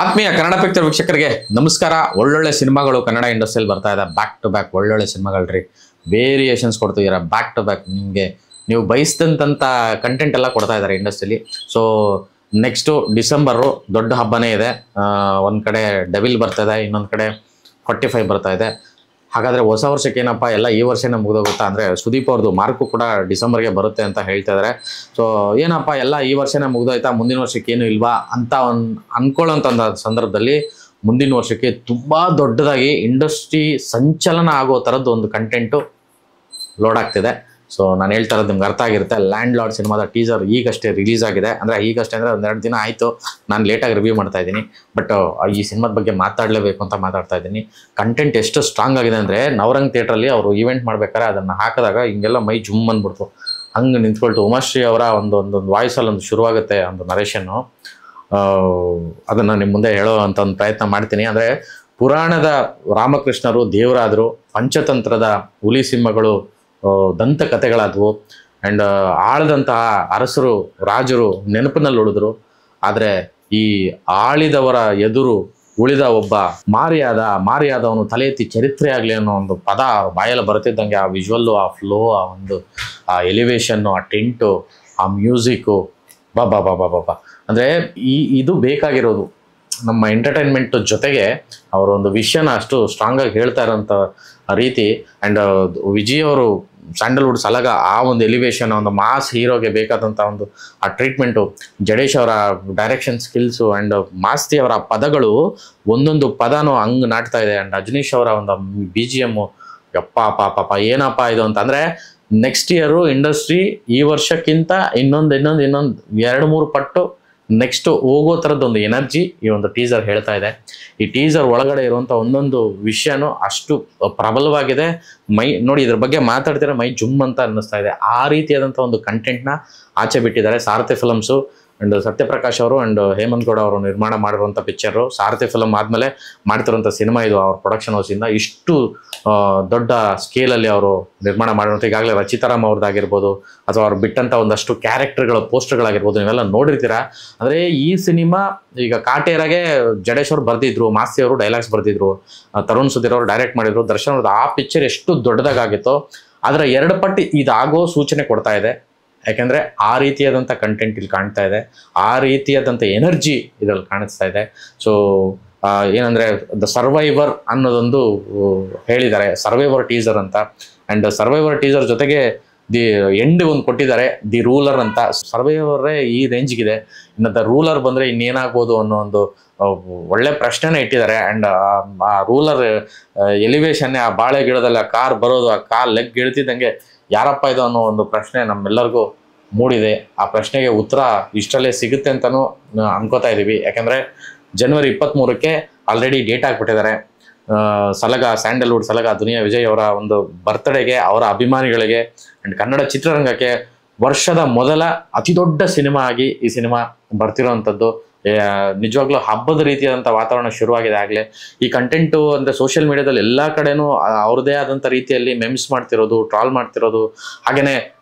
ಆತ್ಮೀಯ ಕನ್ನಡ ಪಿಕ್ಚರ್ ವೀಕ್ಷಕರಿಗೆ ನಮಸ್ಕಾರ. ಒಳ್ಳೊಳ್ಳೆ ಸಿನಿಮಾಗಳು ಕನ್ನಡ ಇಂಡಸ್ಟ್ರಿಯಲ್ಲಿ ಬರ್ತಾ ಇದೆ. ಬ್ಯಾಕ್ ಟು ಬ್ಯಾಕ್ ಒಳ್ಳೊಳ್ಳೆ ಸಿನಿಮಾಗಳ್ರಿ, ವೇರಿಯೇಷನ್ಸ್ ಕೊಡ್ತಿದ್ದೀರಾ. ಬ್ಯಾಕ್ ಟು ಬ್ಯಾಕ್ ನಿಮಗೆ ನೀವು ಬಯಸಿದಂಥ ಕಂಟೆಂಟ್ ಎಲ್ಲ ಕೊಡ್ತಾ ಇದ್ದಾರೆ ಇಂಡಸ್ಟ್ರಿಯಲ್ಲಿ. ಸೊ ನೆಕ್ಸ್ಟು ಡಿಸೆಂಬರು ದೊಡ್ಡ ಹಬ್ಬನೇ ಇದೆ. ಒಂದು ಕಡೆ ಡೆವಿಲ್ ಬರ್ತಾ ಇದೆ, ಇನ್ನೊಂದು ಕಡೆ 45 ಬರ್ತಾ ಇದೆ. ಹಾಗಾದರೆ ಹೊಸ ವರ್ಷಕ್ಕೆ ಏನಪ್ಪ ಎಲ್ಲ ಈ ವರ್ಷನೇ ಮುಗಿದೋಗುತ್ತಾ ಅಂದರೆ, ಸುದೀಪ್ ಅವ್ರದ್ದು ಮಾರ್ಕು ಕೂಡ ಡಿಸೆಂಬರ್ಗೆ ಬರುತ್ತೆ ಅಂತ ಹೇಳ್ತಾ ಇದ್ದಾರೆ. ಸೊ ಏನಪ್ಪ ಎಲ್ಲ ಈ ವರ್ಷನೇ ಮುಗಿದೋಯ್ತಾ, ಮುಂದಿನ ವರ್ಷಕ್ಕೆ ಏನು ಇಲ್ವಾ ಅಂತ ಅಂದ್ಕೊಳ್ಳೋಂಥ ಸಂದರ್ಭದಲ್ಲಿ ಮುಂದಿನ ವರ್ಷಕ್ಕೆ ತುಂಬ ದೊಡ್ಡದಾಗಿ ಇಂಡಸ್ಟ್ರಿ ಸಂಚಲನ ಆಗೋ ಥರದ್ದು ಒಂದು ಕಂಟೆಂಟು ಲೋಡ್ ಆಗ್ತಿದೆ. ಸೊ ನಾನು ಹೇಳ್ತಾ ಇರೋದು ನಿಮ್ಗೆ ಅರ್ಥ ಆಗಿರುತ್ತೆ. ಲ್ಯಾಂಡ್ ಲಾರ್ಡ್ ಸಿನಿಮಾದ ಟೀಸರ್ ಈಗಷ್ಟೇ ರಿಲೀಸ್ ಆಗಿದೆ. ಅಂದರೆ ಈಗಷ್ಟೇ ಅಂದರೆ ಒಂದೆರಡು ದಿನ ಆಯಿತು. ನಾನು ಲೇಟಾಗಿ ರಿವ್ಯೂ ಮಾಡ್ತಾ ಇದ್ದೀನಿ. ಬಟ್ ಈ ಸಿನಿಮಾದ ಬಗ್ಗೆ ಮಾತಾಡಲೇಬೇಕು ಅಂತ ಮಾತಾಡ್ತಾ ಇದ್ದೀನಿ. ಕಂಟೆಂಟ್ ಎಷ್ಟು ಸ್ಟ್ರಾಂಗ್ ಆಗಿದೆ ಅಂದರೆ, ನವರಂಗ್ ಥಿಯೇಟ್ರಲ್ಲಿ ಅವರು ಈವೆಂಟ್ ಮಾಡ್ಬೇಕಾದ್ರೆ ಅದನ್ನು ಹಾಕಿದಾಗ ಹಿಂಗೆಲ್ಲ ಮೈ ಜುಮ್ ಅಂದ್ಬಿಡ್ತು. ಹಂಗೆ ನಿಂತ್ಕೊಳ್ತು. ಉಮಾಶ್ರೀ ಅವರ ಒಂದು ವಾಯ್ಸಲ್ಲಿ ಒಂದು ಶುರುವಾಗುತ್ತೆ ಒಂದು ನರೇಷನ್ನು. ಅದನ್ನು ನಿಮ್ಮ ಮುಂದೆ ಹೇಳೋ ಅಂತ ಒಂದು ಪ್ರಯತ್ನ ಮಾಡ್ತೀನಿ. ಅಂದರೆ ಪುರಾಣದ ರಾಮಕೃಷ್ಣರು ದೇವರಾದರು, ಪಂಚತಂತ್ರದ ಹುಲಿ ಸಿಂಹಗಳು ದಂತಕಥೆಗಳಾದವು. ಆ್ಯಂಡ್ ಆಳದಂತಹ ಅರಸರು ರಾಜರು ನೆನಪಿನಲ್ಲಿ ಉಳಿದ್ರು. ಆದರೆ ಈ ಆಳಿದವರ ಎದುರು ಉಳಿದ ಒಬ್ಬ ಮಾರಿಯಾದವನು ತಲೆ ಎತ್ತಿ ಚರಿತ್ರೆ ಆಗಲಿ ಅನ್ನೋ ಒಂದು ಪದ ಬಾಯಲ್ಲಿ ಬರುತ್ತಿದ್ದಂಗೆ ಆ ವಿಜುವಲ್ಲು, ಆ ಫ್ಲೋ, ಆ ಎಲಿವೇಶನ್ನು, ಆ ಟೆಂಟು, ಆ ಮ್ಯೂಸಿಕ್ಕು, ಬಾಬಾ ಅಂದರೆ ಇದು ಬೇಕಾಗಿರೋದು ನಮ್ಮ ಎಂಟರ್ಟೈನ್ಮೆಂಟ್ ಜೊತೆಗೆ ಅವರೊಂದು ವಿಷಯನ ಅಷ್ಟು ಸ್ಟ್ರಾಂಗಾಗಿ ಹೇಳ್ತಾ ಇರೋಂಥ ರೀತಿ. ಆ್ಯಂಡ್ ವಿಜಯ್ ಅವರು ಸ್ಯಾಂಡಲ್ವುಡ್ ಸಲಗ ಆ ಒಂದು ಎಲಿವೇಶನ್, ಒಂದು ಮಾಸ್ ಹೀರೋಗೆ ಬೇಕಾದಂಥ ಒಂದು ಆ ಟ್ರೀಟ್ಮೆಂಟು, ಜಡೇಶ್ ಅವರ ಡೈರೆಕ್ಷನ್ ಸ್ಕಿಲ್ಸು ಆ್ಯಂಡ್ ಮಾಸ್ತಿ ಅವರ ಪದಗಳು ಒಂದೊಂದು ಪದನೂ ಹಂಗೆ ನಾಟ್ತಾ ಇದೆ. ಆ್ಯಂಡ್ ಅಜನೀಶ್ ಅವರ ಒಂದು BGM ಪಾಪ ಏನಪ್ಪ ಇದು ಅಂತ. ಅಂದರೆ ನೆಕ್ಸ್ಟ್ ಇಯರು ಇಂಡಸ್ಟ್ರಿ ಈ ವರ್ಷಕ್ಕಿಂತ ಇನ್ನೊಂದು 2-3 ಪಟ್ಟು ನೆಕ್ಸ್ಟ್ ಹೋಗೋ ಥರದ್ದೊಂದು ಎನರ್ಜಿ ಈ ಒಂದು ಟೀಸರ್ ಹೇಳ್ತಾ ಇದೆ. ಈ ಟೀಸರ್ ಒಳಗಡೆ ಇರುವಂಥ ಒಂದೊಂದು ವಿಷಯನೂ ಅಷ್ಟು ಪ್ರಬಲವಾಗಿದೆ. ನೋಡಿ, ಇದ್ರ ಬಗ್ಗೆ ಮಾತಾಡ್ತಿರೋ ಮೈ ಜುಮ್ ಅಂತ ಅನ್ನಿಸ್ತಾ ಇದೆ. ಆ ರೀತಿಯಾದಂಥ ಒಂದು ಕಂಟೆಂಟ್ನ ಆಚೆ ಬಿಟ್ಟಿದ್ದಾರೆ ಸಾರಥಿ ಫಿಲಮ್ಸು. ಆ್ಯಂಡ್ ಸತ್ಯಪ್ರಕಾಶ್ ಅವರು ಆ್ಯಂಡ್ ಹೇಮಂತ್ ಗೌಡ ಅವರು ನಿರ್ಮಾಣ ಮಾಡಿರುವಂಥ ಪಿಕ್ಚರು. ಸಾರಥಿ ಫಿಲಮ್ ಆದಮೇಲೆ ಮಾಡ್ತಿರೋಂಥ ಸಿನಿಮಾ ಇದು. ಅವ್ರ ಪ್ರೊಡಕ್ಷನ್ ಹೌಸಿಂದ ಇಷ್ಟು ದೊಡ್ಡ ಸ್ಕೇಲಲ್ಲಿ ಅವರು ನಿರ್ಮಾಣ ಮಾಡಿರುವಂಥ, ಈಗಾಗಲೇ ರಚಿತಾರಾಮ್ ಅವ್ರದ್ದಾಗಿರ್ಬೋದು ಅಥವಾ ಅವ್ರು ಬಿಟ್ಟಂಥ ಒಂದಷ್ಟು ಕ್ಯಾರೆಕ್ಟರ್ಗಳ ಪೋಸ್ಟರ್ಗಳಾಗಿರ್ಬೋದು, ನೀವೆಲ್ಲ ನೋಡಿರ್ತೀರಾ. ಅಂದರೆ ಈ ಸಿನಿಮಾ ಈಗ ಕಾಟೇರಾಗೆ ಜಡೇಶ್ ಅವರು ಬರೆದಿದ್ರು, ಮಾಸ್ತಿ ಅವರು ಡೈಲಾಗ್ಸ್ ಬರೆದಿದ್ರು, ತರುಣ್ ಸುಧೀರ್ ಅವರು ಡೈರೆಕ್ಟ್ ಮಾಡಿದ್ರು, ದರ್ಶನ್ ಅವ್ರದ್ದು ಆ ಪಿಕ್ಚರ್ ಎಷ್ಟು ದೊಡ್ಡದಾಗಿತ್ತೋ ಅದರ 2 ಪಟ್ಟು ಇದಾಗೋ ಸೂಚನೆ ಕೊಡ್ತಾ ಇದೆ. ಯಾಕೆಂದರೆ ಆ ರೀತಿಯಾದಂಥ ಕಂಟೆಂಟ್ ಇಲ್ಲಿ ಕಾಣ್ತಾ ಇದೆ, ಆ ರೀತಿಯಾದಂಥ ಎನರ್ಜಿ ಇದರಲ್ಲಿ ಕಾಣಿಸ್ತಾ ಇದೆ. ಸೊ ಏನಂದರೆ ದ ಸರ್ವೈವರ್ ಅನ್ನೋದೊಂದು ಹೇಳಿದ್ದಾರೆ, ಸರ್ವೈವರ್ ಟೀಸರ್ ಅಂತ. ಆ್ಯಂಡ್ ಸರ್ವೈವರ್ ಟೀಸರ್ ಜೊತೆಗೆ ದಿ ಎಂಡ್ ಒಂದು ಕೊಟ್ಟಿದ್ದಾರೆ, ದಿ ರೂಲರ್ ಅಂತ. ಸರ್ವೈವರೇ ಈ ರೇಂಜ್ಗಿದೆ, ಇನ್ನು ದ ರೂಲರ್ ಬಂದರೆ ಇನ್ನೇನಾಗ್ಬೋದು ಅನ್ನೋ ಒಂದು ಒಳ್ಳೆ ಪ್ರಶ್ನೆನೇ ಇಟ್ಟಿದ್ದಾರೆ. ಆ್ಯಂಡ್ ಆ ರೂಲರ್ ಎಲಿವೇಶನ್ನೇ, ಆ ಬಾಳೆ ಗಿಡದಲ್ಲಿ ಆ ಕಾರ್ ಬರೋದು, ಆ ಕಾರ್ ಲೆಗ್ ಇಳ್ತಿದ್ದಂಗೆ ಯಾರಪ್ಪ ಇದು ಅನ್ನೋ ಒಂದು ಪ್ರಶ್ನೆ ನಮ್ಮೆಲ್ಲರಿಗೂ ಮೂಡಿದೆ. ಆ ಪ್ರಶ್ನೆಗೆ ಉತ್ತರ ಇಷ್ಟರಲ್ಲೇ ಸಿಗುತ್ತೆ ಅಂತಲೂ ಅನ್ಕೋತಾ ಇದ್ದೀವಿ. ಯಾಕೆಂದರೆ ಜನವರಿ 23ಕ್ಕೆ ಆಲ್ರೆಡಿ ಡೇಟ್ ಹಾಕ್ಬಿಟ್ಟಿದ್ದಾರೆ. ಸಲಗ ಸ್ಯಾಂಡಲ್ವುಡ್ ಸಲಗ ದುನಿಯಾ ವಿಜಯ್ ಅವರ ಒಂದು ಬರ್ತ್ಡೇಗೆ, ಅವರ ಅಭಿಮಾನಿಗಳಿಗೆ ಆ್ಯಂಡ್ ಕನ್ನಡ ಚಿತ್ರರಂಗಕ್ಕೆ ವರ್ಷದ ಮೊದಲ ಅತಿ ದೊಡ್ಡ ಸಿನಿಮಾ ಆಗಿ ಈ ಸಿನಿಮಾ ಬರ್ತಿರೋವಂಥದ್ದು. ನಿಜವಾಗ್ಲೂ ಹಬ್ಬದ ರೀತಿಯಾದಂಥ ವಾತಾವರಣ ಶುರುವಾಗಿದೆ ಆಗಲೇ. ಈ ಕಂಟೆಂಟು ಅಂದರೆ ಸೋಷಿಯಲ್ ಮೀಡಿಯಾದಲ್ಲಿ ಎಲ್ಲ ಕಡೆನೂ ಅವ್ರದ್ದೇ ಆದಂಥ ರೀತಿಯಲ್ಲಿ ಮೆಮ್ಸ್ ಮಾಡ್ತಿರೋದು, ಟ್ರಾಲ್ ಮಾಡ್ತಿರೋದು, ಹಾಗೆಯೇ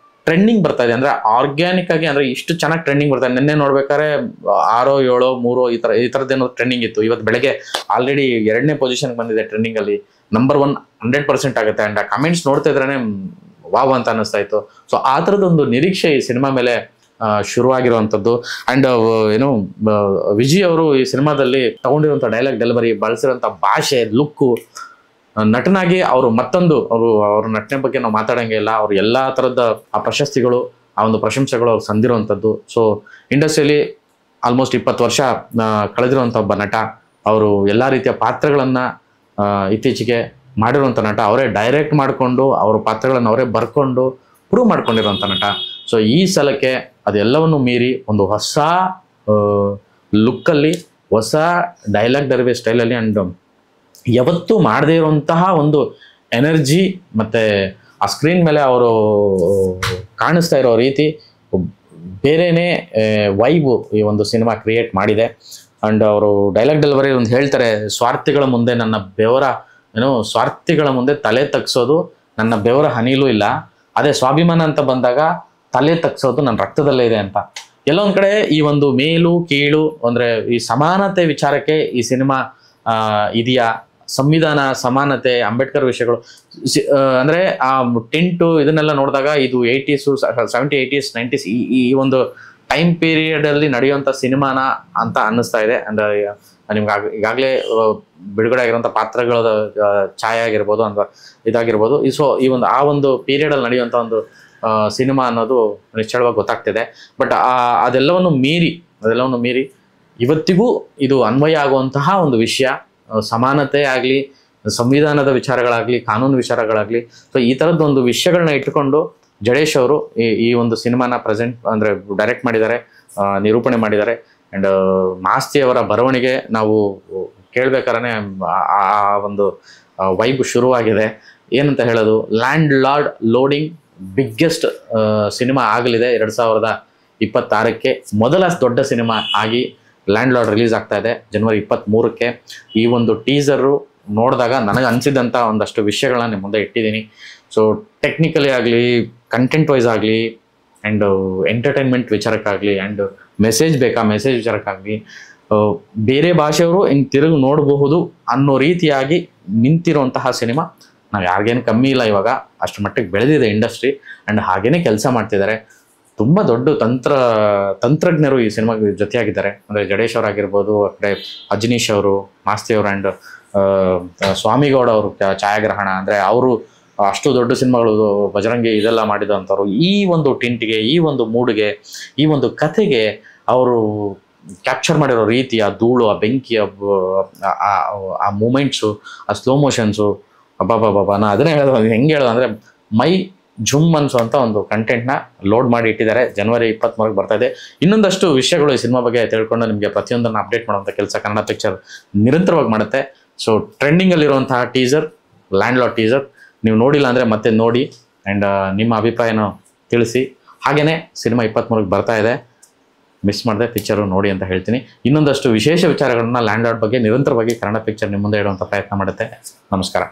ಟ್ರೆಂಡಿಂಗ್ ಬರ್ತಾ ಇದೆ. ಅಂದರೆ ಆರ್ಗ್ಯಾನಿಕ್ ಆಗಿ, ಅಂದರೆ ಇಷ್ಟು ಚೆನ್ನಾಗಿ ಟ್ರೆಂಡಿಂಗ್ ಬರ್ತಾ ಇದೆ. ನಿನ್ನೆ ನೋಡ್ಬೇಕಾದ್ರೆ 6, 7, 3 ಈ ಥರದ್ದೇನೋ ಟ್ರೆಂಡಿಂಗ್ ಇತ್ತು. ಇವತ್ತು ಬೆಳಗ್ಗೆ ಆಲ್ರೆಡಿ 2ನೇ ಪೊಸಿಷನ್ಗೆ ಬಂದಿದೆ ಟ್ರೆಂಡಿಂಗಲ್ಲಿ. ನಂಬರ್ 1 100% ಆಗುತ್ತೆ. ಆ್ಯಂಡ್ ಆ ಕಮೆಂಟ್ಸ್ ನೋಡ್ತಾ ಇದ್ರೇ ವಾವ್ ಅಂತ ಅನ್ನಿಸ್ತಾ ಇತ್ತು. ಸೊ ಆ ಥರದ್ದೊಂದು ನಿರೀಕ್ಷೆ ಈ ಸಿನಿಮಾ ಮೇಲೆ ಶುರುವಾಗಿರುವಂಥದ್ದು. ಆ್ಯಂಡ್ ಏನು ವಿಜಯ್ ಅವರು ಈ ಸಿನಿಮಾದಲ್ಲಿ ತಗೊಂಡಿರುವಂಥ ಡೈಲಾಗ್ ಡೆಲಿವರಿ, ಬಳಸಿರೋಂಥ ಭಾಷೆ, ಲುಕ್ಕು, ನಟನಾಗಿ ಅವರು ಮತ್ತೊಂದು ಅವ್ರ ನಟನೆ ಬಗ್ಗೆ ನಾವು ಮಾತಾಡೋಂಗೆ ಇಲ್ಲ. ಅವ್ರು ಎಲ್ಲ ಥರದ ಆ ಪ್ರಶಸ್ತಿಗಳು, ಆ ಒಂದು ಪ್ರಶಂಸೆಗಳು ಅವ್ರು ಸಂದಿರುವಂಥದ್ದು. ಸೊ ಇಂಡಸ್ಟ್ರಿಯಲ್ಲಿ ಆಲ್ಮೋಸ್ಟ್ 20 ವರ್ಷ ಕಳೆದಿರುವಂಥ ಒಬ್ಬ ನಟ. ಅವರು ಎಲ್ಲ ರೀತಿಯ ಪಾತ್ರಗಳನ್ನು ಇತ್ತೀಚೆಗೆ ಮಾಡಿರುವಂಥ ನಟ. ಅವರೇ ಡೈರೆಕ್ಟ್ ಮಾಡಿಕೊಂಡು ಅವ್ರ ಪಾತ್ರಗಳನ್ನು ಅವರೇ ಬರ್ಕೊಂಡು ಪ್ರೂವ್ ಮಾಡ್ಕೊಂಡಿರುವಂಥ ನಟ. ಸೊ ಈ ಸಲಕ್ಕೆ ಅದೆಲ್ಲವನ್ನು ಮೀರಿ ಒಂದು ಹೊಸ ಲುಕ್ಕಲ್ಲಿ, ಹೊಸ ಡೈಲಾಗ್ ಡೆಲಿವರಿ ಸ್ಟೈಲಲ್ಲಿ, ಆ್ಯಂಡ್ ಯಾವತ್ತೂ ಮಾಡದೇ ಇರುವಂತಹ ಒಂದು ಎನರ್ಜಿ ಮತ್ತು ಆ ಸ್ಕ್ರೀನ್ ಮೇಲೆ ಅವರು ಕಾಣಿಸ್ತಾ ಇರೋ ರೀತಿ ಬೇರೆಯೇ ವೈಬು ಈ ಒಂದು ಸಿನಿಮಾ ಕ್ರಿಯೇಟ್ ಮಾಡಿದೆ. ಆ್ಯಂಡ್ ಅವರು ಡೈಲಾಗ್ ಡೆಲಿವರಿ ಒಂದು ಹೇಳ್ತಾರೆ, ಸ್ವಾರ್ಥಿಗಳ ಮುಂದೆ ತಲೆ ತಗ್ಸೋದು ನನ್ನ ಬೆವರ ಹನಿಲೂ ಇಲ್ಲ, ಅದೇ ಸ್ವಾಭಿಮಾನ ಅಂತ ಬಂದಾಗ ತಲೆ ತಗ್ಸೋದು ನನ್ನ ರಕ್ತದಲ್ಲೇ ಇದೆ ಅಂತ. ಎಲ್ಲೋ ಒಂದ್ ಕಡೆ ಈ ಒಂದು ಮೇಲು ಕೀಳು ಅಂದ್ರೆ ಈ ಸಮಾನತೆ ವಿಚಾರಕ್ಕೆ ಈ ಸಿನಿಮಾ ಇದೆಯಾ, ಸಂವಿಧಾನ, ಸಮಾನತೆ, ಅಂಬೇಡ್ಕರ್ ವಿಷಯಗಳು ಅಂದ್ರೆ ಆ ಟಿಂಟು ಇದನ್ನೆಲ್ಲ ನೋಡಿದಾಗ ಇದು 80s 70s 80s 90s ಈ ಒಂದು ಟೈಮ್ ಪೀರಿಯಡ್ ಅಲ್ಲಿ ನಡೆಯುವಂತ ಸಿನಿಮಾನ ಅಂತ ಅನ್ನಿಸ್ತಾ ಇದೆ. ಅಂಡ್ ನಿಮ್ಗೆ ಈಗಾಗಲೇ ಬಿಡುಗಡೆ ಆಗಿರುವಂತ ಪಾತ್ರಗಳ ಛಾಯೆ ಆಗಿರ್ಬೋದು ಅಥವಾ ಇದಾಗಿರ್ಬೋದು. ಸೊ ಈ ಒಂದು ಆ ಒಂದು ಪೀರಿಯಡ್ ಅಲ್ಲಿ ನಡೆಯುವಂತ ಒಂದು ಸಿನಿಮಾ ಅನ್ನೋದು ನಿಶ್ಚಳವಾಗಿ ಗೊತ್ತಾಗ್ತಿದೆ. ಬಟ್ ಅದೆಲ್ಲವನ್ನು ಮೀರಿ ಇವತ್ತಿಗೂ ಇದು ಅನ್ವಯ ಆಗುವಂತಹ ಒಂದು ವಿಷಯ, ಸಮಾನತೆ ಆಗಲಿ, ಸಂವಿಧಾನದ ವಿಚಾರಗಳಾಗಲಿ, ಕಾನೂನು ವಿಚಾರಗಳಾಗಲಿ. ಸೊ ಈ ಥರದ್ದು ಒಂದು ವಿಷಯಗಳನ್ನ ಇಟ್ಟುಕೊಂಡು ಜಡೇಶ್ ಅವರು ಈ ಒಂದು ಸಿನಿಮಾನ ಡೈರೆಕ್ಟ್ ಮಾಡಿದ್ದಾರೆ, ನಿರೂಪಣೆ ಮಾಡಿದ್ದಾರೆ. ಆ್ಯಂಡ್ ಮಾಸ್ತಿ ಅವರ ಬರವಣಿಗೆ ನಾವು ಕೇಳ್ಬೇಕಾದ್ರೆ ಆ ಒಂದು ವೈಬ್ ಶುರುವಾಗಿದೆ. ಏನಂತ ಹೇಳೋದು, land lord loading biggest cinema ಆಗಲಿದೆ 2026ಕ್ಕೆ. ಮೊದಲ ದೊಡ್ಡ ಸಿನಿಮಾ ಆಗಿ ಲ್ಯಾಂಡ್ ಲಾರ್ಡ್ ರಿಲೀಸ್ ಆಗ್ತಾ ಇದೆ ಜನವರಿ 23ಕ್ಕೆ. ಈ ಒಂದು ಟೀಸರು ನೋಡಿದಾಗ ನನಗೆ ಅನಿಸಿದಂಥ ಒಂದಷ್ಟು ವಿಷಯಗಳನ್ನ ನಿಮ್ಮ ಮುಂದೆ ಇಟ್ಟಿದ್ದೀನಿ. ಸೊ ಟೆಕ್ನಿಕಲಿ ಆಗಲಿ, ಕಂಟೆಂಟ್ ವೈಸ್ ಆಗಲಿ, ಆ್ಯಂಡ್ ಎಂಟರ್ಟೈನ್ಮೆಂಟ್ ವಿಚಾರಕ್ಕಾಗಲಿ, ಆ್ಯಂಡ್ ಮೆಸೇಜ್ ವಿಚಾರಕ್ಕಾಗಲಿ, ಬೇರೆ ಭಾಷೆಯವರು ಹಿಂಗೆ ತಿರುಗಿ ನೋಡಬಹುದು ಅನ್ನೋ ರೀತಿಯಾಗಿ ನಿಂತಿರುವಂತಹ ಸಿನಿಮಾ. ನಾವು ಯಾರಿಗೇನು ಕಮ್ಮಿ ಇಲ್ಲ, ಇವಾಗ ಅಷ್ಟು ಮಟ್ಟಿಗೆ ಬೆಳೆದಿದೆ ಇಂಡಸ್ಟ್ರಿ. ಆ್ಯಂಡ್ ಹಾಗೇನೆ ಕೆಲಸ ಮಾಡ್ತಿದ್ದಾರೆ. ತುಂಬ ದೊಡ್ಡ ತಂತ್ರಜ್ಞರು ಈ ಸಿನಿಮಾಗೆ ಜೊತೆಯಾಗಿದ್ದಾರೆ. ಅಂದರೆ ಜಡೇಶ್ ಅವರಾಗಿರ್ಬೋದು, ಆ ಕಡೆ ಅಜನೀಶ್ ಅವರು, ಮಾಸ್ತಿ ಅವರು, ಆ್ಯಂಡ್ ಸ್ವಾಮಿಗೌಡ ಅವರು ಛಾಯಾಗ್ರಹಣ. ಅಂದರೆ ಅವರು ಅಷ್ಟು ದೊಡ್ಡ ಸಿನಿಮಾಗಳು ಬಜರಂಗಿ ಇದೆಲ್ಲ ಮಾಡಿದಂಥವ್ರು. ಈ ಒಂದು ಟಿಂಟ್ಗೆ, ಈ ಒಂದು ಮೂಡ್ಗೆ, ಈ ಒಂದು ಕಥೆಗೆ ಅವರು ಕ್ಯಾಪ್ಚರ್ ಮಾಡಿರೋ ರೀತಿ, ಆ ಧೂಳು, ಆ ಬೆಂಕಿ, ಆ ಮೂಮೆಂಟ್ಸು, ಆ ಸ್ಲೋ ಮೋಷನ್ಸು, ನಾ ಅದನ್ನೇ ಹೇಳೋದು, ಹೆಂಗೆ ಹೇಳೋದು ಅಂದರೆ ಮೈ ಜುಮ್ ಅನ್ಸುವಂಥ ಒಂದು ಕಂಟೆಂಟ್ನ ಲೋಡ್ ಮಾಡಿ ಇಟ್ಟಿದ್ದಾರೆ. ಜನವರಿ 23ಕ್ಕೆ ಬರ್ತಾ ಇದೆ. ಇನ್ನೊಂದಷ್ಟು ವಿಷಯಗಳು ಈ ಸಿನಿಮಾ ಬಗ್ಗೆ ತಿಳ್ಕೊಂಡು ನಿಮಗೆ ಪ್ರತಿಯೊಂದನ್ನು ಅಪ್ಡೇಟ್ ಮಾಡುವಂಥ ಕೆಲಸ ಕನ್ನಡ ಪಿಕ್ಚರ್ ನಿರಂತರವಾಗಿ ಮಾಡುತ್ತೆ. ಸೊ ಟ್ರೆಂಡಿಂಗಲ್ಲಿರುವಂತಹ ಟೀಸರ್, ಲ್ಯಾಂಡ್ ಲಾರ್ಡ್ ಟೀಸರ್ ನೀವು ನೋಡಿಲ್ಲ ಅಂದರೆ ಮತ್ತೆ ನೋಡಿ, ಆ್ಯಂಡ್ ನಿಮ್ಮ ಅಭಿಪ್ರಾಯನ ತಿಳಿಸಿ. ಹಾಗೆಯೇ ಸಿನಿಮಾ 23ಕ್ಕೆ ಬರ್ತಾ ಇದೆ, ಮಿಸ್ ಮಾಡದೆ ಪಿಕ್ಚರು ನೋಡಿ ಅಂತ ಹೇಳ್ತೀನಿ. ಇನ್ನೊಂದಷ್ಟು ವಿಶೇಷ ವಿಚಾರಗಳನ್ನ ಲ್ಯಾಂಡ್ ಲಾರ್ಡ್ ಬಗ್ಗೆ ನಿರಂತರವಾಗಿ ಕನ್ನಡ ಪಿಕ್ಚರ್ ನಿಮ್ಮ ಮುಂದೆ ಇಡುವಂಥ ಪ್ರಯತ್ನ ಮಾಡುತ್ತೆ. ನಮಸ್ಕಾರ.